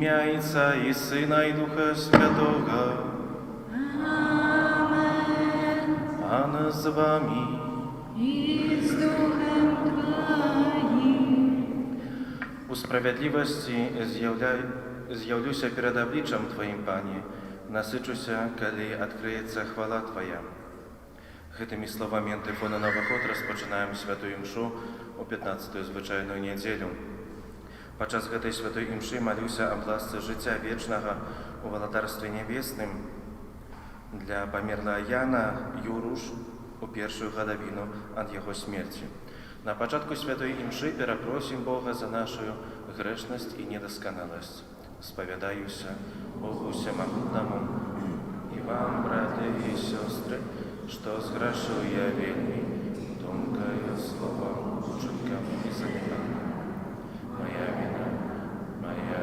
ім'я Отця і Сина, і Духа Святого. Amen. Пан з вами. І з Духом Твоїм. У справедливості з'явлюся перед обличчям Твоїм, Пані, насичуся, коли відкриється хвала Твоя. Гэтымі словами антифона на выход розпочинаємо святую імшу у 15-ю звичайну неділю. Падчас гэтай святой імшы малюся аб ласцы жыцця вечнага у валатарстве небесным для памерлага Яна Юруш у першую гадавіну ад яго смерці. На пачатку святой імшы перапросім Бога за нашу грэшнасць і недасканаласць. Спавядаюся Богу Всемагутнаму і вам, браты і сёстры, што зграшыў я вельмі думкаю, словам, учынкам і занепадам. Моя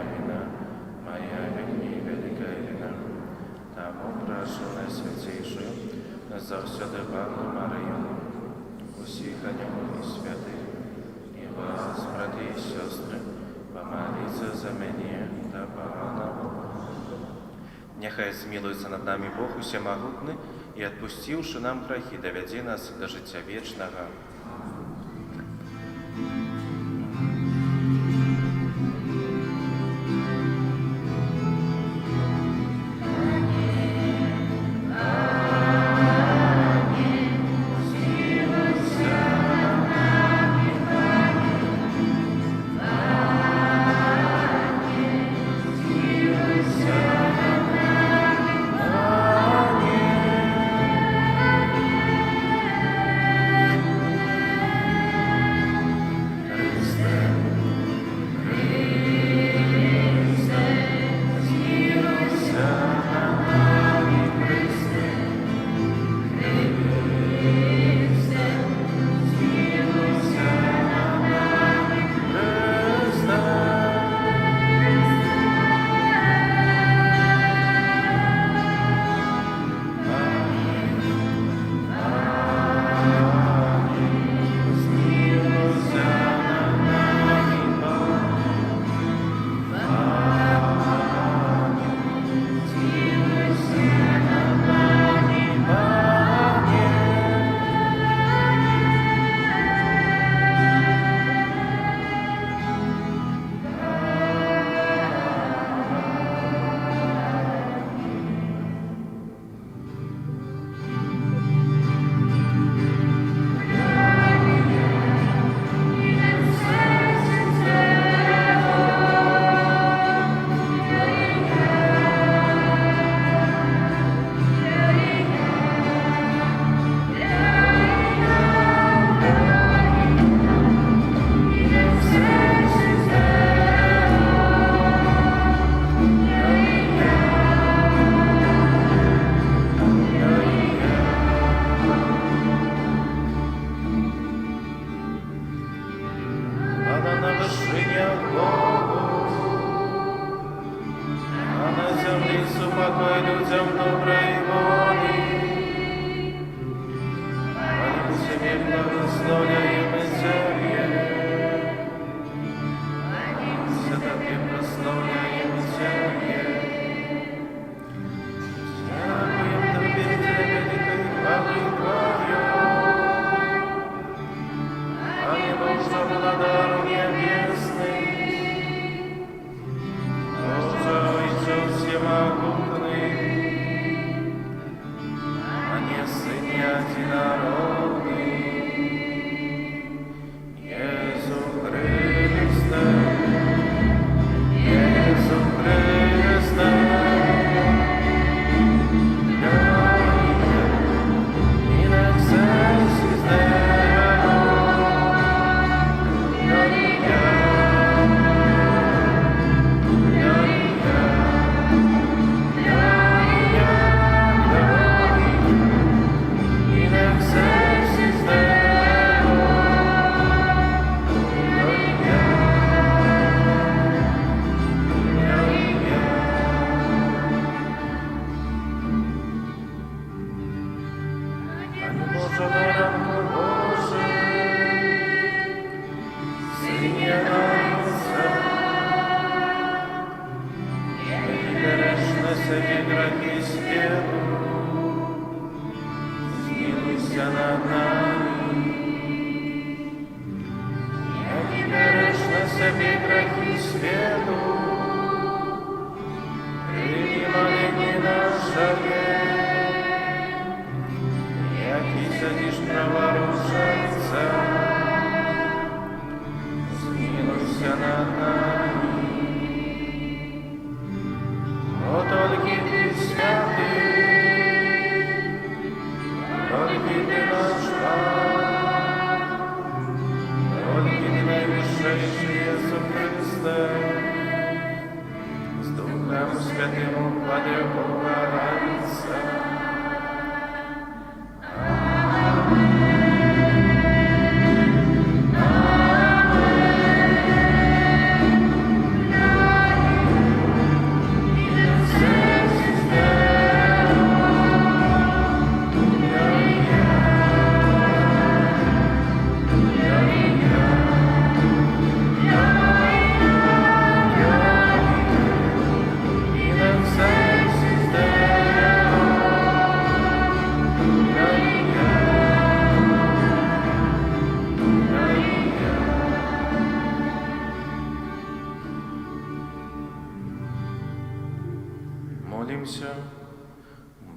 вина, моя вельмі вялікая вина. Таму прашу Найсвяцейшую, заўсёды Панну Марыю, усіх анёлаў і святых, і вас, браты і сёстры, памаліцца за мяне да Пана. Няхай змілуецца над намі Бог Усемагутны і, адпусціўшы нам грахі, давядзе нас да жыцця вечнага. Святым укладе Богородица. Молимся.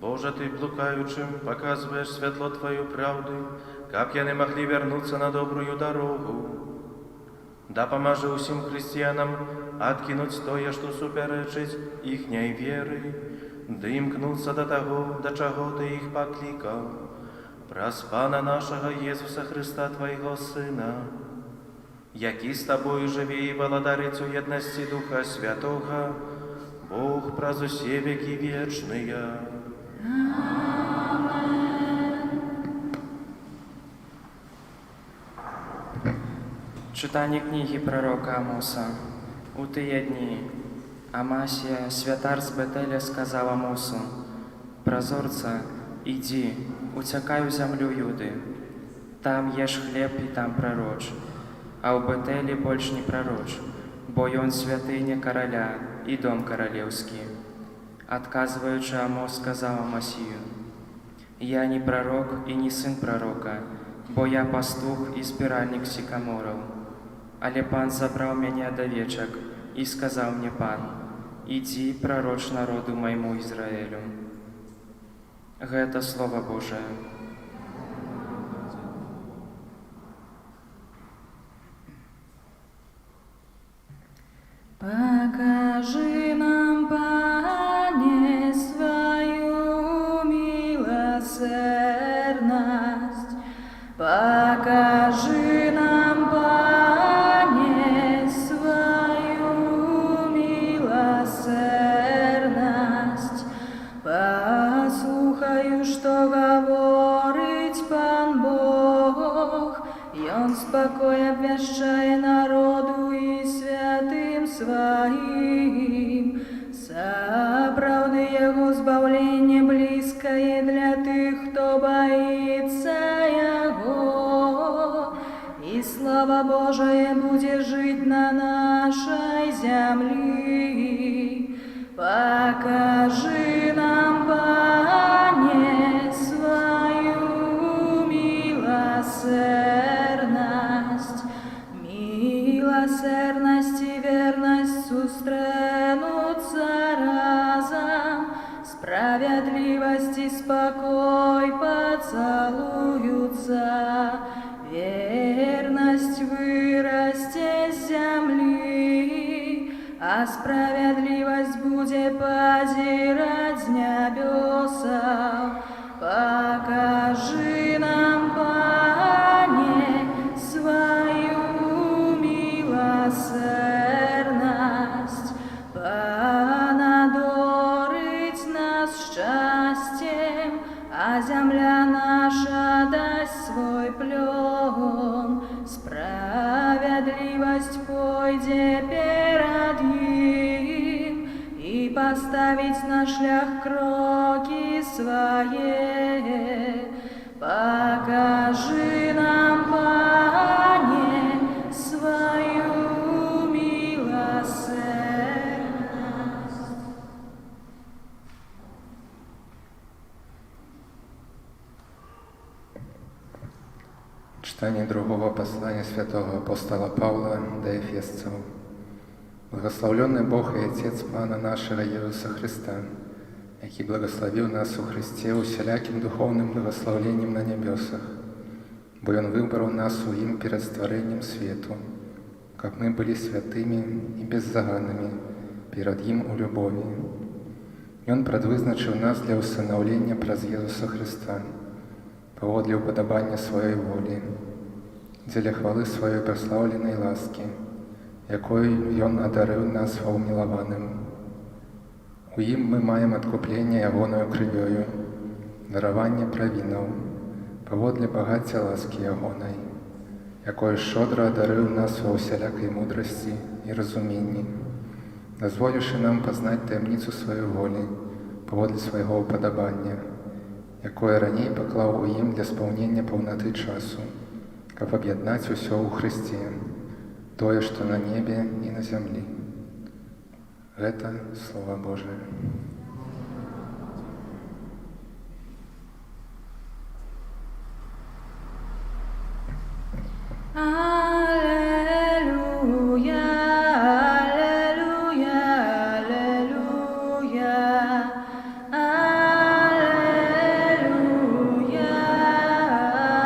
Боже, Ты блукаючим показываешь светло Твою правды, как я не могли вернуться на добрую дорогу. Да поможи усім християнам откинуть тое, что суперечить ихней веры, да имкнуться до того, до чего Ты их покликал. Праз Пана нашего Иисуса Христа, Твоего Сына, який з Тобою живе і володарить у єдності Духа Святого, Бог праз усе веки вечные. Читання книги пророка Амоса. У тие дні Амасія, святар з Бетеля, сказав Амосу: «Прозорця, іди, утякай у землю Юди. Там ешь хлеб і там пророч, а у Бетелі больш не пророч, бо ён святыня короля і дом королевский». Отказываючи, Амос сказав Амасію: «Я не пророк і не сын пророка, бо я пастух і збиральник сикаморов. Але Пан забрал меня до овечек, и сказал мне Пан: иди, пророч народу моему Израилю». Гэта Слово Божие. Покажи нам, Пане, свою милосердность. Покажи нам, Пане, свою милосердность. Послухаю, что говорить Пан Бог, и Он спокой обвящає народу и святым своим. Сапраўды Яго збавленне близкое для тых, хто боится Яго, и слава Божия будет жить на нашей земли. Покажи нам, Пане, свою милосердность. Милосердность и верность сустренутся разом, справедливость и спокой поцелуются. Верность вырастет с земли, а справедливость будет позирать с небесов. Покажи нам, Пане, свою милосердность. Пан одорить нас счастьем, а земля наша даст свой плен. Справедливость пойдет перед ним, и поставить на шлях кроки свои. Покажи нам, Пане, свою милосердность. Читание другого послания святого апостола Павла до Ефесцев. Благословленный Бог и Отец Пана нашего Иисуса Христа, який благословил нас у Христе усяляким духовным благословением на небесах, бо Он выбрал нас у им перед створением свету, как мы были святыми и беззаганными перед Им у любови. И Он предвизначил нас для усыновления праз Иисуса Христа, поводле уподобания Своей воли, для хвалы Своей прославленной ласки, якою Он одарил нас во умилованным. У ім ми маємо адкуплення ягоною кривёю, дараванне правінаў, паводле багацця ласкі ягонай, якое шчодра адарыў нас ва ўсялякай мудрасці і разуменні, дазволіўшы нам пазнаць таямніцу сваёй волі паводле свайго ўпадабання, якое раней паклаў у ім для спаўнення паўнаты часу, каб аб'яднаць усё ў Хрысце, тое, што на небе і на зямлі. Гэта Слова Божие. Аллилуйя, аллилуйя, аллилуйя, аллилуйя,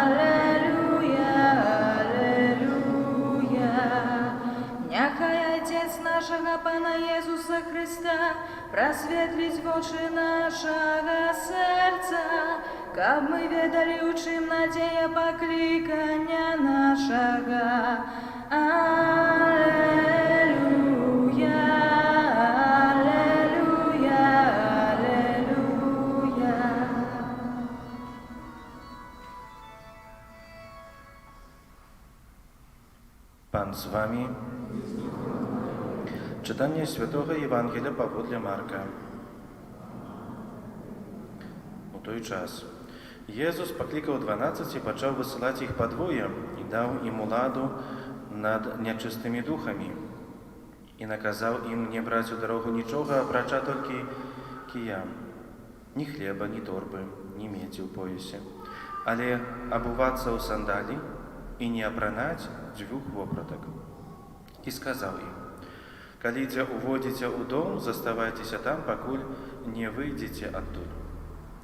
аллилуйя, аллилуйя. Няхай Отец нашего Пана Иисуса Христа просветлить вочы нашего сердца, каб мы ведали, у чым надзея паклікання нашага. Аллилуйя, аллилуйя, аллилуйя. Pan z wami. Czytanie Świętego Ewangelia pawodle Marka. U той час Jezus poklикał 12 i począł wysyłać ich podwoje i dał im łaду nad nieczystymi duchami i nakazał im nie brać u drogę niczego, oprócz tylko kija, ni chleba, ni torby, ni miedzi w pojasie, ale obuwać u sandali i nie обронять 2 вопроток. I сказал им: «Когда уводите у дом, заставайтесь там, покуль не выйдете оттуда.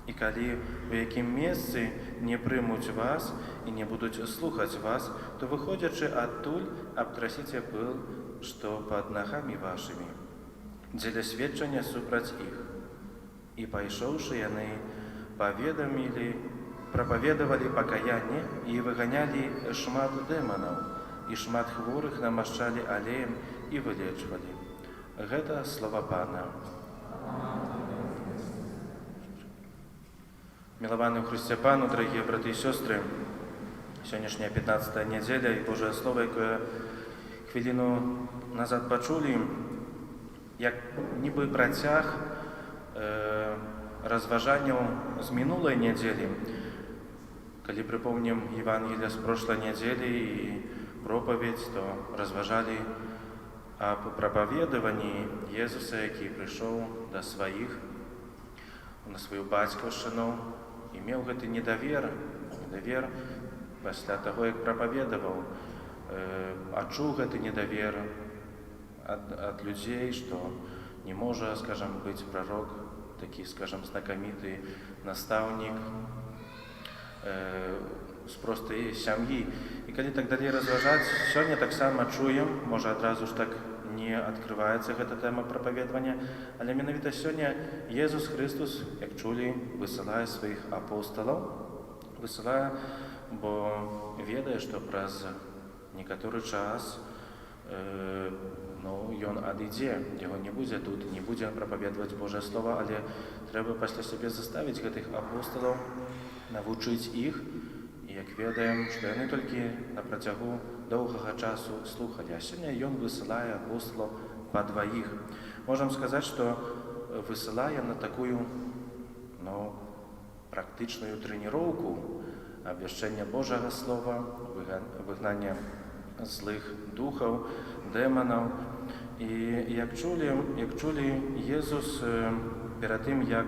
И коли в яким месте не примут вас и не будут слухать вас, то выходячи оттуль, обтрасите пыл, что под ногами вашими, для сведчения супроть их. И пойшовши яны проповедовали покаяние и выгоняли шмат демонов, и шмат хворых намощали алеем и вылечивали». Это слова Пана. Милованные в Христе Пану, дорогие браты и сестры, сегодняшняя 15-та неделя и Божие Слово, яке хвилину назад почули, як ніби протяг розважанню з минулої неділі. Коли припомним Євангелія з прошлой недели и проповедь, то розважали об проповедовании Иисуса, який пришел до своих, на свою батьківщину, і мав гэты недавер пасля того, як проповедовал, адчуў гэты недавер от людей, что не может, скажем, быть пророк, такий, скажем, знакомитый наставник з простої сям'ї. І коли так далі розважаць, сёння так само чуем, можа адразу ж так не открываецца гэта тэма проповедования, але менавіта сёння Иисус Христос, як чулі, высылае своих апостолов, высылае, бо ведае, што праз некаторы час ён адыдзе, яго не будзе тут, не будзе проповедовать Божье Слово, але трэба пасля сябе заставіць гэтых апостолов, навучыць іх, і як ведаем, што яны толькі на працягу доўгага часу слухалі. А сёння ён высылае апостолов па дваіх. Можам сказаць, што высылае на такую практычную трэніроўку абвяшчэння Божага Слова, выгнання злых духаў, дэманаў. І як чулі, Иисус перад тым, як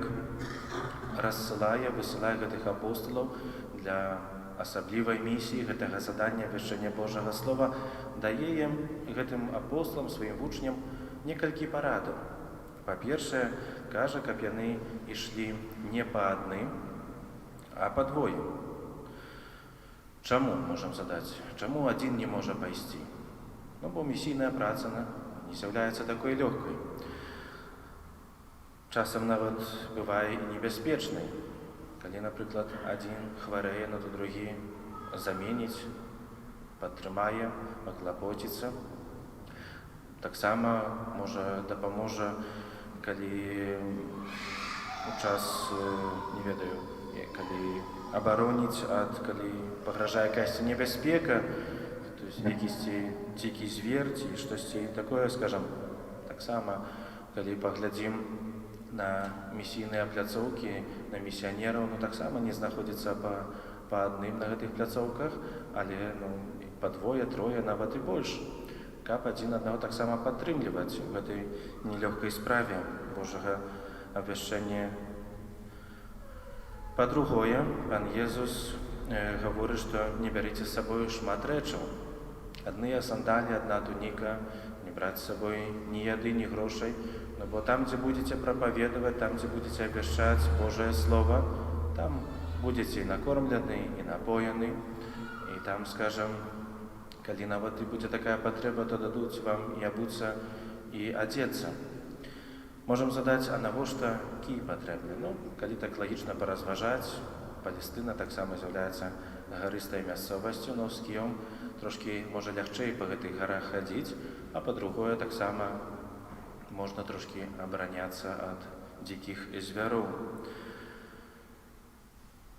высылае гэтых апостолов для асаблівай місіі, гэтага задання абвяшчэння Божага Слова, дае ім, гэтым апостолам, сваім вучням, некалькі парадаў. Па-першае, кажа, каб яны ішлі не па адным, а па двое. Чаму, можам задаць? Чаму адзін не можа пайсці? Бо місійная праца не з'яўляецца такой лёгкай. Часам нават бывае і небяспечнай. Калі, напрыклад, адзін хварэе, то другі заменіць, падтрымае, паклапоціцца. Таксама, можа, дапаможа калі у час, не ведаю, калі абароніць, калі пагражае якасьці небяспека, то есть якісьці дзікі звер ці штосьці такое, скажам, таксама, калі паглядзім на місійныя пляцоўкі, на місіянераў, таксама не знаходзіцца па адным на гэтых пляцоўках, але па двое, трое, нават і больш, каб адзін аднаго таксама падтрымліваць у гэтай нелёгкай справе Божага абвяшчэння. Па-другое, Пан Езус гаворыць, што не бярыце з сабою шмат рэчаў. Адныя сандалі, адна туніка, не браць з сабой ні яды, ні грошай, бо там, дзе будзеце прапаведаваць, там, дзе будзеце абвяшчаць Божае Слова, там будзеце і накормлены, і напоены, і там, скажам, калі нават і будзе такая патрэба, то дадуць вам і абуцца, і адзецца. Можам задаць, а навошта кій патрэбны? Калі так лагічна паразважаць, Палестына таксама з'яўляецца гарыстай мясцовасцю, з кіём трошкі можа лягчэй па гэтых гарах хадзіць, а па-другое, таксама можна трошкі абараняцца ад дзікіх звяроў.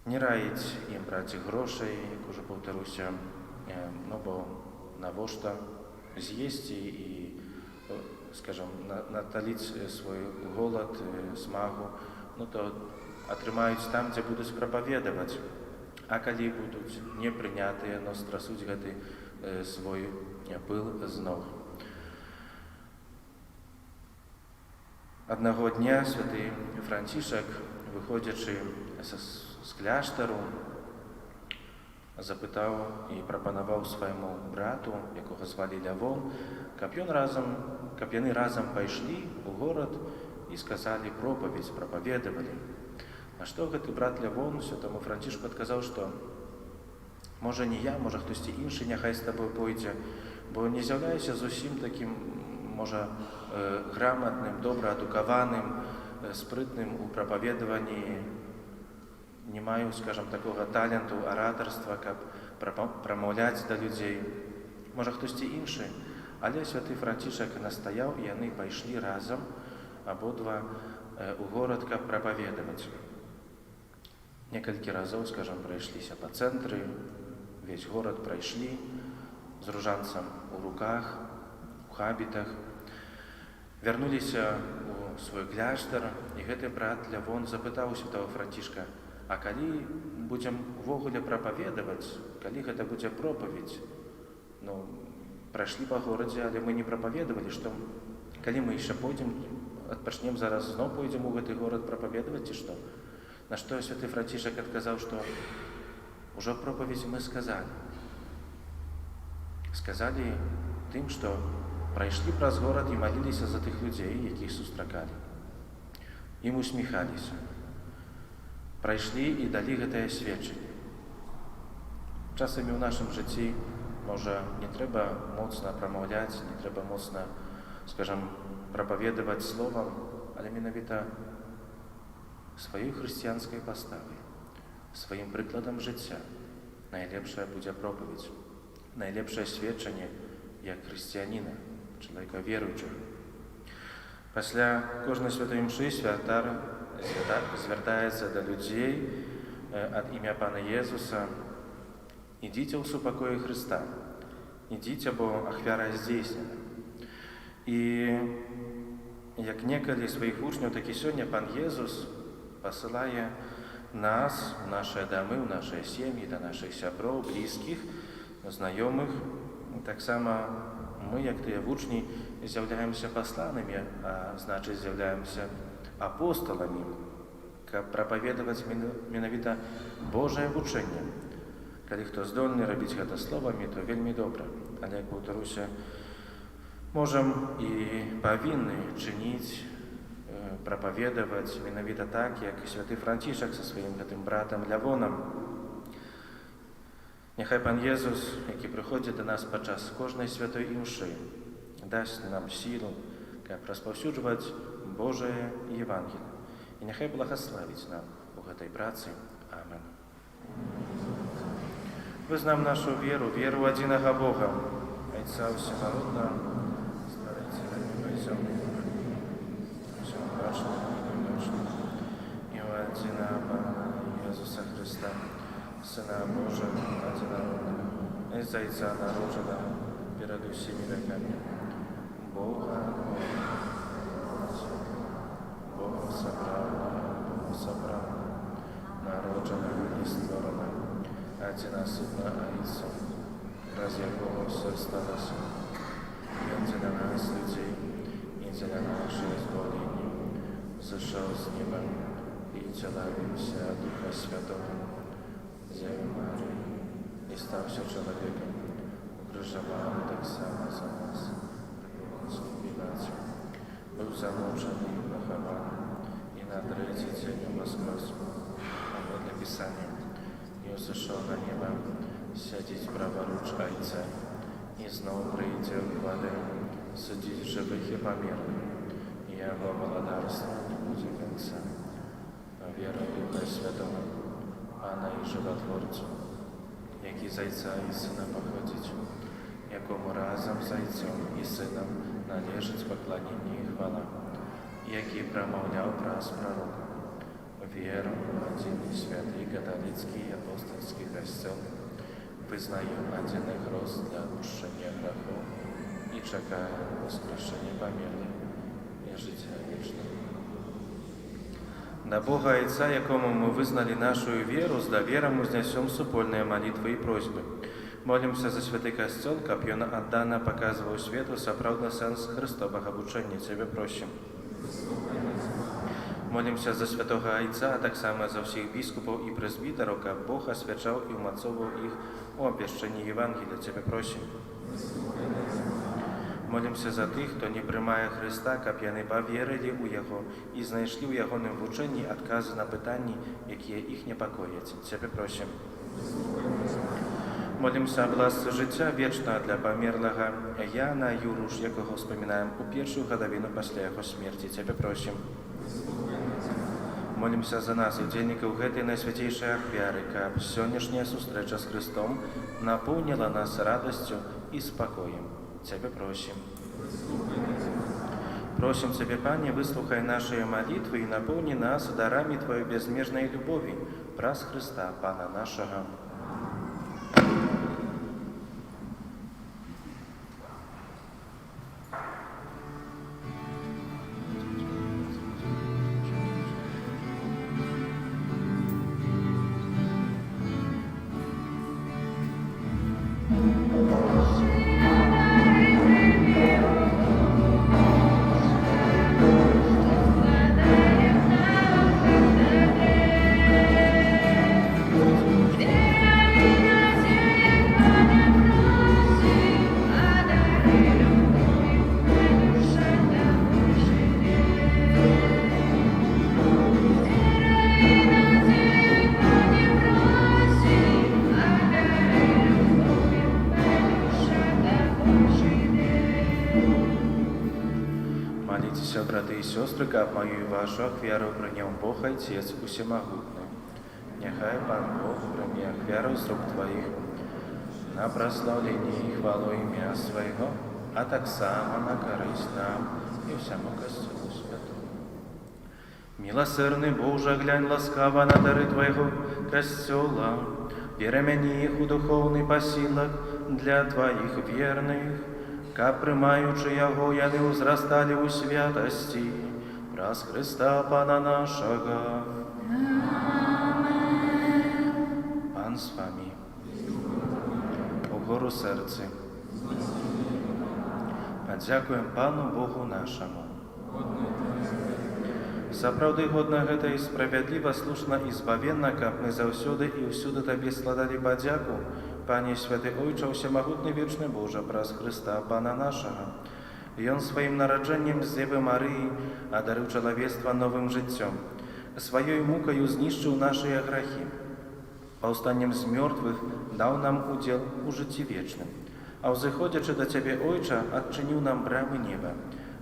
Не раіць ім браць грошай, як ужо паўтаруся, бо навошта з'есці і, скажам, наталіць свой голад, смагу, то атрымаюць там, дзе будуць прапаведаваць. А калі будуць непрынятыя, страсуць гэты свой пыл з ног. Аднаго дня святы Францішак, выходзячы з кляштару, запытаў і прапанаваў свайму брату, якога звалі Лявон, каб яны разам пайшлі ў горад і сказалі пропаведзь, прапаведавалі. На што гэты брат Лявон святому Францішку адказаў, што можа не я, можа хтосьці іншы няхай з табой пойдзе, бо не з'яўляюся зусім такім, можа, граматным, добра адукаваным, спрытным у прапаведаванні, не маю, скажам, такога таленту, аратарства, каб прамаўляць да людзей. Можа, хтосьці іншы, але святы Францішак настаяў, і яны пайшлі разам, абодва, у горад, каб прапаведаваць. Некалькі разоў, скажам, прайшліся па цэнтры, увесь горад прайшлі з ружанцам у руках, у хабітах, вярнуліся ў свой кляштар, і гэты брат Лявон запытаў святого Францішка, а калі будзем увогуле прапаведаваць, калі гэта будзе пропаведь? Прайшлі па горадзе, але мы не прапаведавалі, што калі мы яшчэ пойдзем, адпачнем зараз, зноў пойдзем у гэты горад прапаведаваць, ці што? На што святы Францішак адказаў, што ўжо пропаведзь мы сказалі. Сказалі тым, што прайшлі праз горад і маліліся за тых людзей, якіх сустракалі. Ім усміхаліся. Прайшлі і далі гэтае сведчанне. Часамі ў нашым жыцці, можа, не трэба моцна прамаўляць, не трэба моцна, скажам, прапаведаваць словам, але менавіта сваёй хрысціянскай паставай, сваім прыкладам жыцця найлепшая будзе пропаведь, найлепшае сведчанне як хрысціяніна, чалавека веруючага. Пасля кожнай святой імшы святар звяртаецца да людзей ад імя Пана Езуса: «Ідзіце ў супакоі Хрыста, ідзіце, бо ахвяра здзейснена». І як некалі сваіх вучняў, так і сёння Пан Езус пасылае нас, у нашыя дамы, у нашыя сем'і, да нашых сяброў, блізкіх, знаёмых. Таксама мы, як тыя вучні, з'яўляемся пасланымі, а значыць, з'яўляемся апостоламі, каб прапаведаваць менавіта Божае вучэнне. Калі хто здольны рабіць гэта словамі, то вельмі добра. Але, як паўтаруся, можам і павінны чыніць, прапаведаваць менавіта так, як і святы Францішак са сваім гэтым братам Лявонам. Няхай Пан Езус, які прыходзіць да нас падчас кожнай святой імшы, дасць нам сілу, каб распаўсюджваць Божае Евангелие. І няхай благаславіць нам у гэтай працы. Амен. Вызнам нашу веру, веру адзінага Бога, Айца Всенароднага, Стварыцеля неба і зямлі, Syna Bożego, Одинородного, и Зайца народженного перед всеми веками, Бога собрал, народженного и створенного, одиносудно Отцом, раз якого все сталось, и для нас, людей, и для нашего избавления, зашел с неба и человекся Духа Святого, Девы Марии, и стався человеком, укрыжовал так само за нас, скупилась, был замученный, похован, и на третий день воскрес. А вот Писание, и сошел на небо, сядет праворуч Отца, и снова придет в воды, судить живых и померлых, и его владарство не будет конца. Вера Духа Святого, Пана и Животворцу, який Зайца і Сина походить, якому разом з Зайцем і Сином належить поклоніння і хвала, який промовляв праз пророка. Веру в один и святый католицкий и апостольский костел, вызнаем один рост для отпущения грехов и чекаем воскрешения померлых и життя вічного. На Бога Отца, якому мы вызнали нашу веру, с довером вознесем супольные молитвы и просьбы. Молимся за святый костел, каб ён отдано показывал свету соправдно сенс Христового обучения. Тебе просим. Молимся за святого Отца, а так само за всех біскупів і пресвітерів, каб Бог освячав і умацовував їх у обвіщенні Євангелія. Тебе просим. Молимся за тих, хто не приймає Христа, каб яни повірили у Його і знайшли у Його вченні відкази на питання, які їх непокоять. Тебе просим. Молимся о власті життя вічного для померлого Яна Юруш, якого вспоминаємо у першу годовину після його смерті. Тебе просим. Молимся за нас, удельников этой наисвятейшей ахвяры, каб сегодняшняя встреча с Христом наполнила нас радостью и спокоем. Тебе просим. Просим Тебя, Пане, выслухай наши молитвы и наполни нас дарами Твоей безмерной любови, праз Христа, Пана нашего. Брати і сестри, каб мою і вашу ахвяру прийняв Бог Отець Усемогутний. Нехай Пан Бог прийме ахвяру з рук Твоїх на прославлення і хвалу ім'я Своєго, а так само на користь нам і всьому Костелу Святому. Милосердний Боже, глянь ласкаво на дари Твоего Костела, перемени їх у духовний посілок для Твоїх вірних, каб приймаючи Його, яни узрастали у святості, праз Христа Пана нашого. Пан з вами. Угору серці. Подякуємо Пану Богу нашому. Сапраўды годна гэта і справядліва, слушна і збавенна, каб мы заўсёды і ўсюды Табе складалі падзяку, Пане Святы Ойча, Усемагутны Вечны Божа, праз Христа Пана нашага. Ён сваім нараджэннем з Дзевы Марыі адарыў чалавецтва новым жыццём. Сваёй мукаю знішчыў нашыя грахі. Паўстаннем з мёртвых даў нам удзел у жыцці вечным. А ўзыходзячы да Цябе, Ойча, адчыніў нам брамы неба.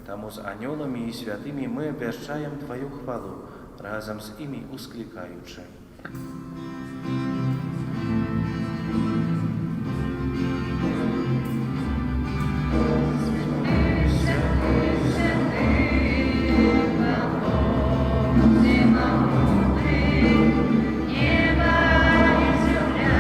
Таму з анёламі і святымі мы абвяшчаем Тваю хвалу, разам з імі усклікаючы. Неба и земля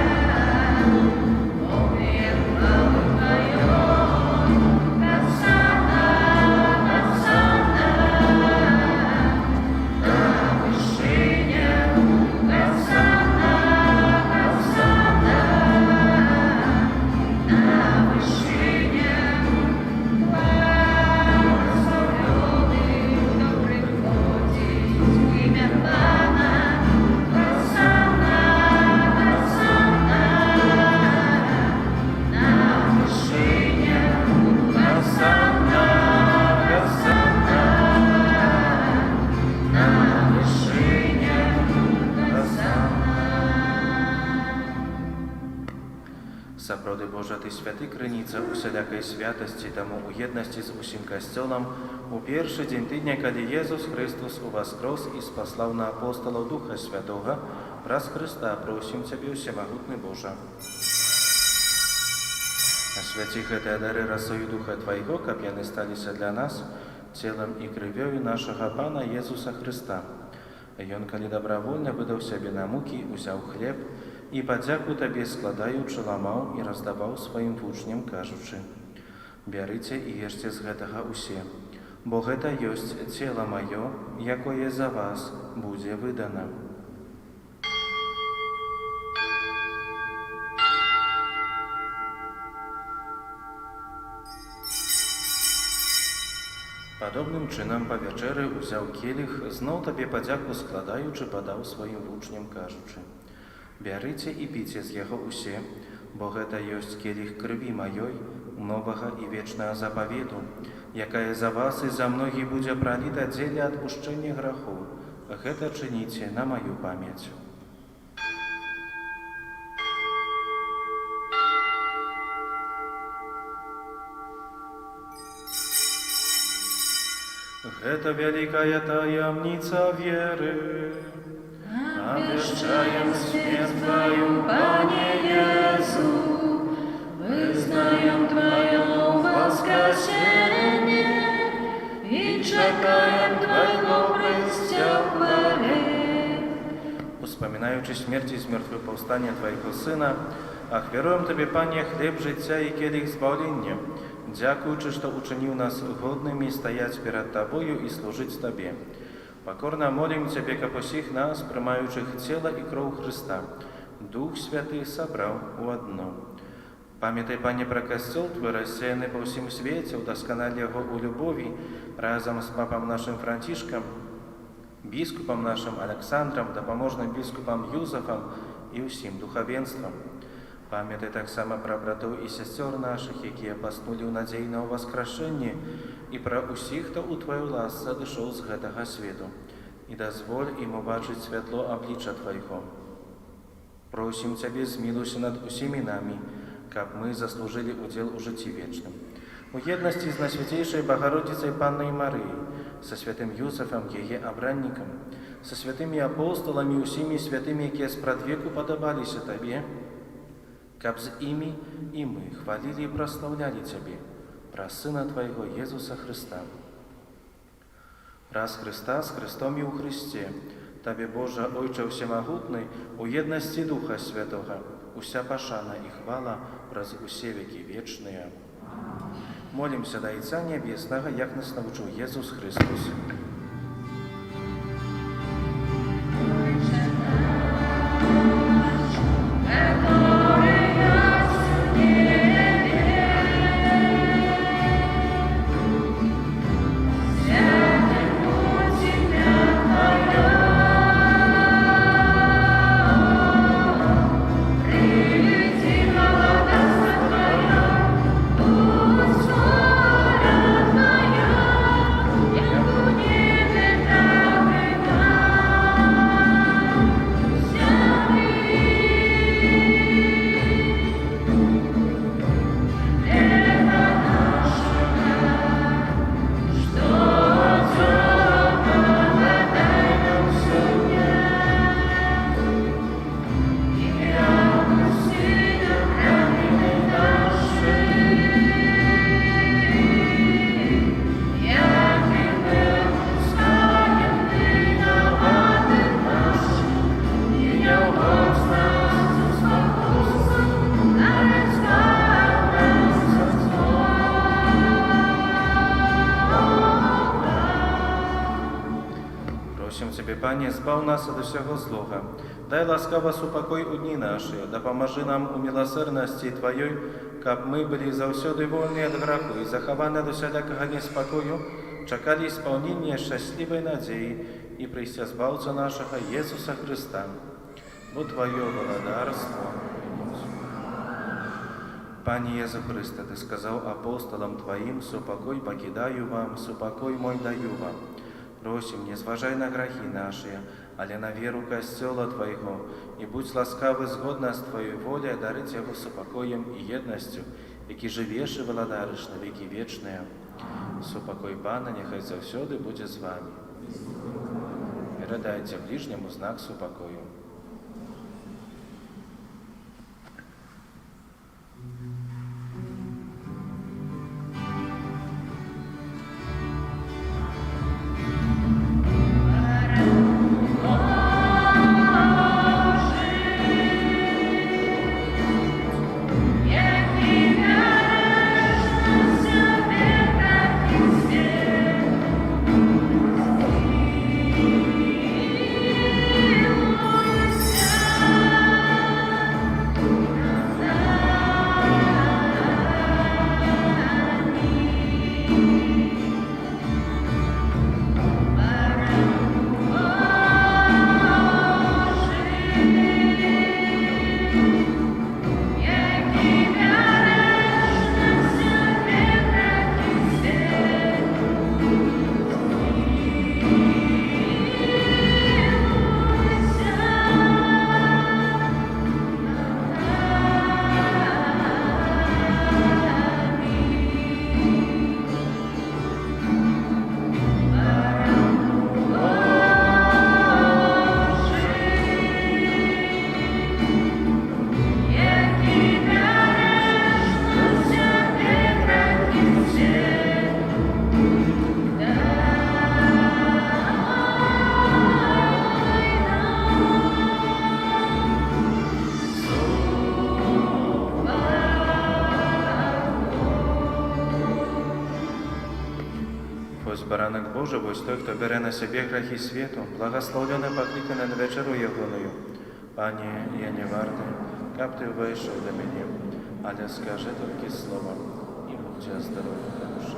Сапраўды Божа, Ты святы крыніца усялякай святасці, таму у єднасці з усім касцёлам у першы дзень тыдня, калі Езус Христос уваскрос і спаслаў на апостолаў Духа Святога, праз Христа просім Цябе, усемагутны Божа. Асвяці гэтыя дары расою Духа Твайго, каб яны сталіся для нас целам і крывёю нашага Пана Езуса Христа. Ён, калі добравольна выдаў сябе на мукі, узяў хлеб і падзяку Табе складаючы ламаў і раздаваў сваім вучням, кажучы: «Бярыце і ешце з гэтага усе, бо гэта ёсць цела маё, якое за вас будзе выдана». Падобным чынам па вячэры ўзяў келіх, зноў Табе падзяку складаючы, падаў сваім вучням, кажучы: «Бярыце і піце з яго усе, бо гэта ёсць келіх крыві маёй, новага і вечнага запавету, якая за вас і за многіх будзе праліта дзеля адпушчэння грахоў. Гэта чыніце на маю памяць». Гэта вялікая таямніца веры. Обещаем смерть Твою, Пане Иису, вызнаем Твое воскресение и чекаем Твоего прыцця в хвале. Успамінаючы смерць і змёртвы паўстання Твайго Сына, ахвяруем Табе, Пане, хлеб жыцця і келіх збаўлення, дзякуючы, што учыніў нас годнымі стаяць перад Табою і служыць Табе. Покорно молим Тебе, каб усіх нас, прымаючых цела і кроў Христа, Дух Святы сабраў у адно. Памятай, Пане, пра касцёл Твой, рассеяны па ўсім свеце, удасканаль яго ў любові, разам з папам нашым Францішкам, біскупам нашым Александрам, дапаможным біскупам Юзафам і ўсім духавенствам. Памятай таксама пра братоў і сясцёр нашых, якія паснулі ў надзеі на ўваскрашэнне, і пра ўсіх, хто ў Тваёй ласцы адышоў з гэтага свету. І дазволь ім убачыць святло аблічча Твайго. Просім Цябе, змілуйся над усімі намі, каб мы заслужылі удзел у жыцці вечным. У єднасці з Найсвятейшай Богородицей Паннай Марыяй, са святым Юсафам, яе абраннікам, са святымі апосталамі, усімі святымі, якія спрадвеку падабаліся Табе, каб з імі і мы хвалілі і праслаўлялі Цябе праз Сына Твайго Езуса Христа. Праз Христа, з Христом і ў Христе, Табе, Божа, Ойча Всемагутны, у єднасці Духа Святога, уся пашана і хвала праз усе векі вечныя. Молімся да Отца Небеснага, як нас навчыў Єсус Христос. Пане, збав нас ад усяго злога. Дай ласкава супакой у дні наші, дапамажы нам у міласэрнасці Тваёй, каб мы былі заўсёды вольныя ад граху і захаваны ад усялякага неспакою, чакалі испаўнення шчаслівай надзеі і прыйсця збаўца нашага Езуса Христа. Бо Твоё валадарство. Пане Езу Христе, Ты сказаў апостолам Твоим: «Супакой пакідаю вам, супакой мой даю вам». Просим, не зважай на грахи наши, але на веру костела Твоего, и будь ласкавы згодно с Твоей волей дарить его с упокоем и едностью, які живеш і владариш на веки вечные. Супокой Пана, нехай завсёды буде з вами. Передайте ближнему знак супокою. Ось баранок Божий, ось той, хто бере на себе грехи світу, благословлений покликаний на вечеру Єгоною. Пані, я не вартий, каб ти вийшов до мене, але скажи тільки слово, і будьте здорові та душі.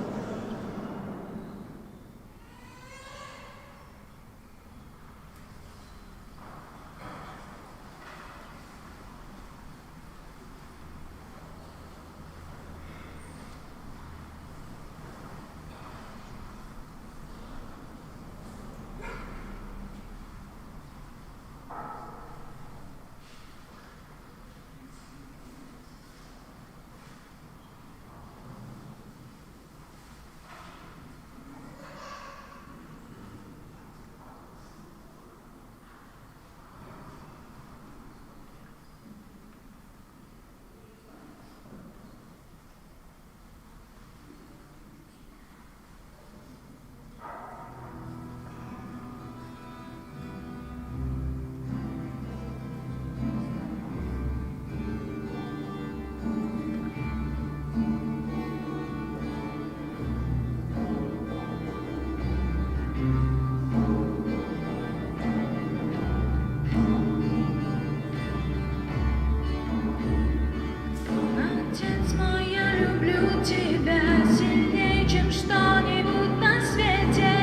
Отец мой, я люблю тебя сильнее, чем что-нибудь на свете.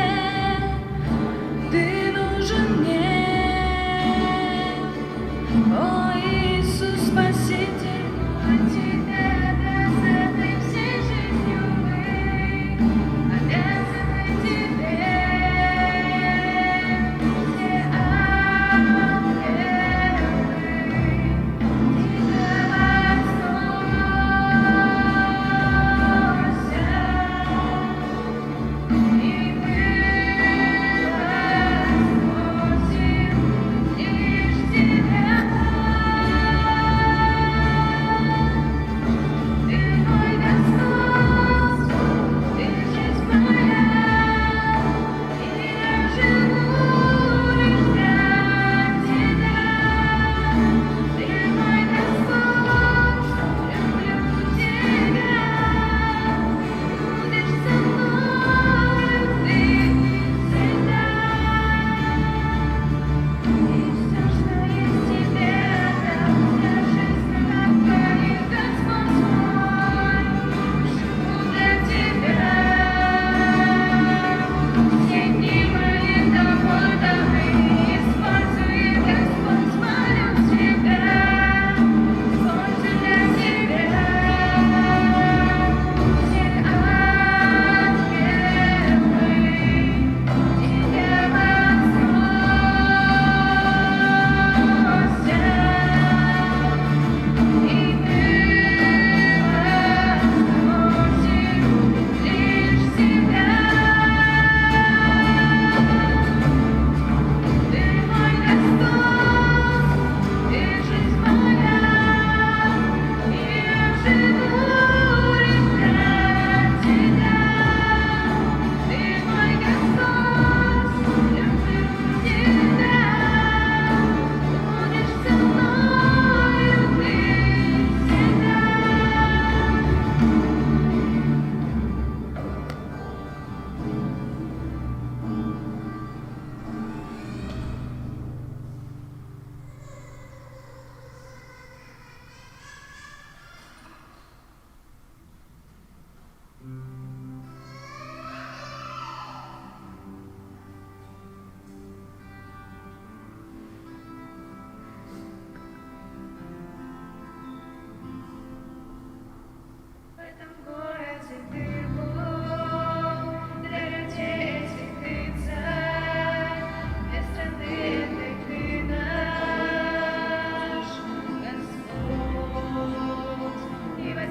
Ты нужен мне, о Иисус Спаситель, мой тебе обязаны всей жизнью мы, обязаны тебе. Все ангелы тебя возносят.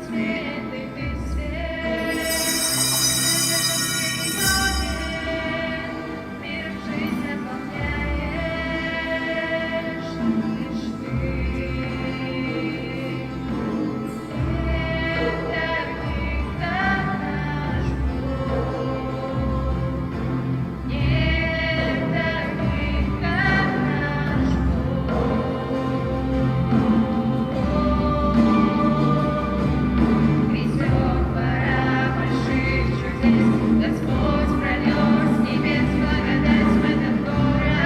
светлый ты свет. Мир жизнь наполняешь лишь ты. Это всегда наш Бог. Нет таких, как наш Грядет пора больших чудес, Господь прольет с небес благодать в этот город.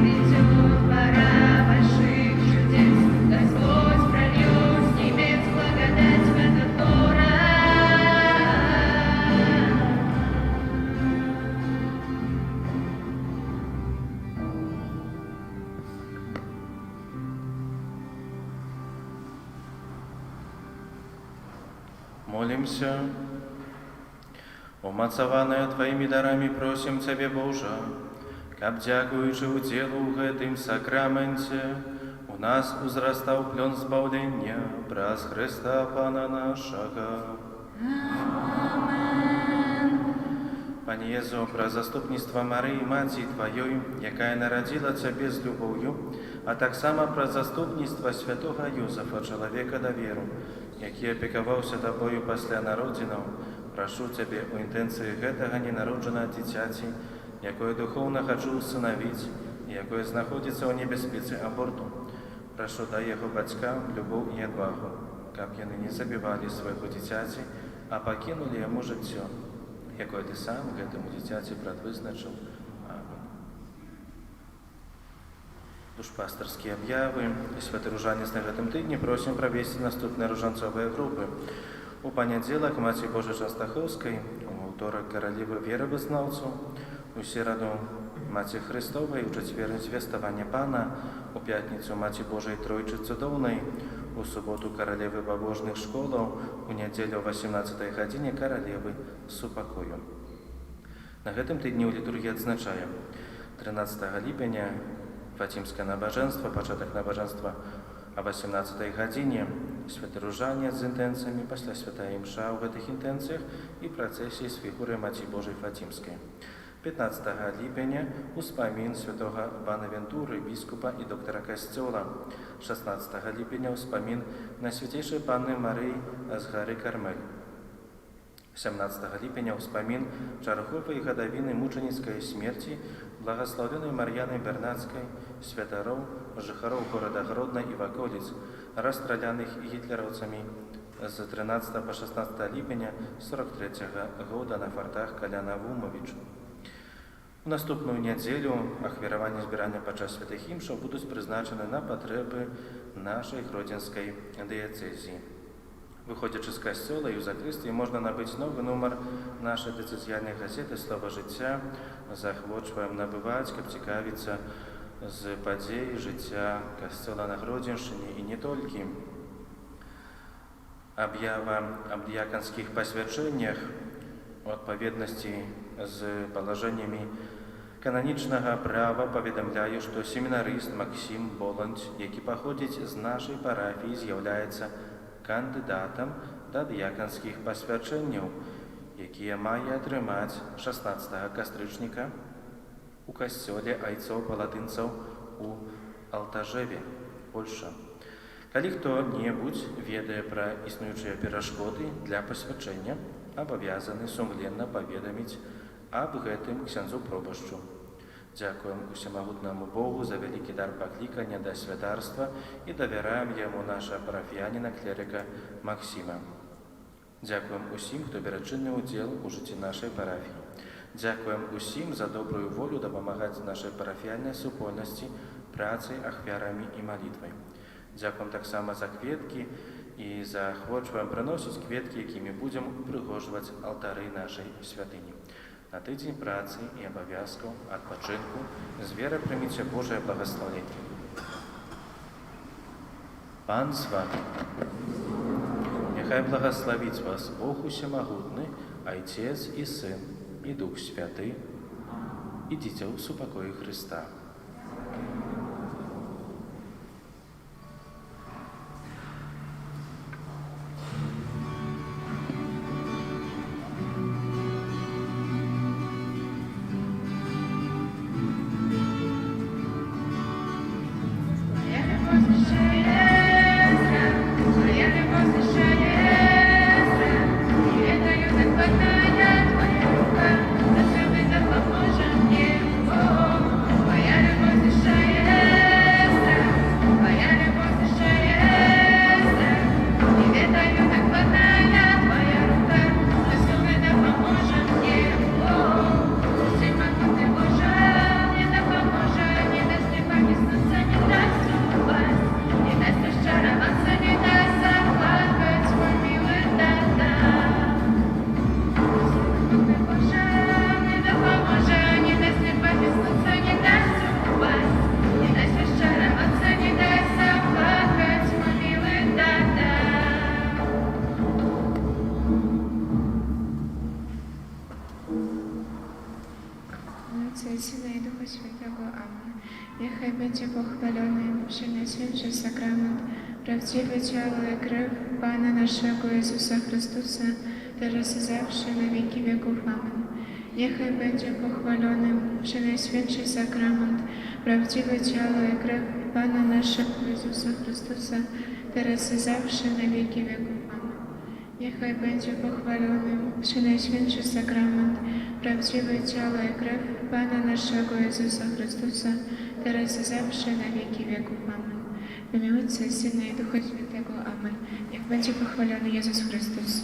Грядет пора больших чудес, Господь прольет с небес благодать в этот город. Молимся. Умацаваная Твоими дарами просим Тебе, Боже, каб дзякуючы удзелу ў гэтым сакраменце у нас узрастаў плён збаўлення праз Хрыста Пана нашага. Пане Езу, пра заступніцтва Марыі, Маці Тваёй, якая нарадзіла Цябе з любоўю, а таксама пра заступніцтва святога Юзафа, чалавека даверу, які апекаваўся Табою пасля народзінаў, прашу Цябе ў інтэнцыі гэтага ненароджанага дзіцяці, якое духоўна хачу ўсынавіць і якое знаходзіцца ў небяспецы аборту. Прашу дай яго бацькам любоў і адвагу, каб яны не забівалі свайго дзіцяці, а пакінулі яму жыццё, якое Ты сам гэтаму дзіцяці прадвызначыў. Амин. Душпастарскія аб'явы. Святы ружанец на гэтым тыдні просім правесці наступныя ружанцовыя групы. У панядзелак Маці Божай Частахоўскай, у аўторак каралевы веравызнаўцаў, у сераду Маці Христовай, у чацвер звеставання Пана, у пятніцу Маці Божай Тройчы Цудоўнай, у суботу каралевы пабожных школаў, у нядзелю о 18 гадзіне каралевы супакою. На гэтым тыдні ў літургіі адзначаем 13 ліпеня фацімскае набажэнства, пачатак набажэнства о 18 гадзіне, святы ружанец з інтэнцыямі, пасля святая імша ў гэтых інтэнцыях і працэсіі з фігурай Маці Божай Фацімскай. 15 ліпеня успамін святога Банавентуры, біскупа і доктара касцёла. 16 ліпеня успамін на свяцейшай панны Марыі з гары Кармель. 17 ліпеня успамін чарговай гадавіны мучаніцкай смерці благаславленай Мар'яны Бернацкай, святароў, жыхароў горада Гродна і ваколіц, расстраляных гітлераўцамі з 13 па 16 ліпеня 43 года на фартах каля Навумовічу. У наступную нядзелю ахвяраванне збірання падчас святых імшаў будуць прызначаны на патрэбы нашай гродзенскай дыяцэзіі. Выходзячы з касцёла і ў закрыстыі можна набыць новы нумар нашай дыцэзіяльнай газеты «Слова жыцця». Заахвочваем набываць, каб цікавіцца з падзей жыцця касцёла на Гродзеншчыне і не толькі. Аб'ява аб дыяканскіх пасвячэннях у адпаведнасці з палажэннямі кананічнага права паведамляю, што семінарыст Максім Боландзь, які паходзіць з нашай парафіі, з'яўляецца кандыдатам да дыяканскіх пасвячэнняў, якія мае атрымаць 16 кастрычніка у касцёле айцоў-палатынцаў у Алтажеве, Польша. Калі хто-небудзь ведае пра існуючыя перашкоды для пасвячэння, абавязаны сумленна паведаміць аб гэтым ксяндзу-пробашчу. Дзякуем усемагутнаму Богу за вялікі дар паклікання да святарства і давяраем яму наша парафіяніна клерыка Максіма. Дзякуем усім, хто бярэ чынны ўдзел у жыцці нашай парафіі. Дзякуем усім за добрую волю дапамагаць нашай парафіяльнай супольнасці працай, ахвярамі і малітвай. Дзякуем таксама за кветкі і заахвочваем прыносіць кветкі, якімі будзем упрыгожваць алтары нашай святыні. На тыдзень працы і абавязкаў, адпачынку, з верай прыміце Божае благаславенне. Пан з вами. Няхай благаславіць вас Бог усемагутны, Айцец і Сын, і Дух Святы. Ідзіце ў супакоі Хрыста. Ojca i Syna i Ducha Świętego. Amen. Niechaj będzie pochwalony Przenajświętszy Sakrament, prawdziwe ciało i krew Pana naszego Jezusa Chrystusa, teraz i zawsze na wieki wieków. Amen. Niechaj będzie pochwalony Przenajświętszy Sakrament, prawdziwe ciało i krew Pana naszego Jezusa Chrystusa, teraz i zawsze na wieki wieków. Amen. Niechaj będzie pochwalony Przenajświętszy Sakrament, prawdziwe ciało i krew Pana naszego Jezusa Chrystusa, teraz i zawsze na wieki wieków. Amen. W imię Ojca i Syna i Ducha Świętego. Amen. Niech będzie pochwalony Jezus Chrystus.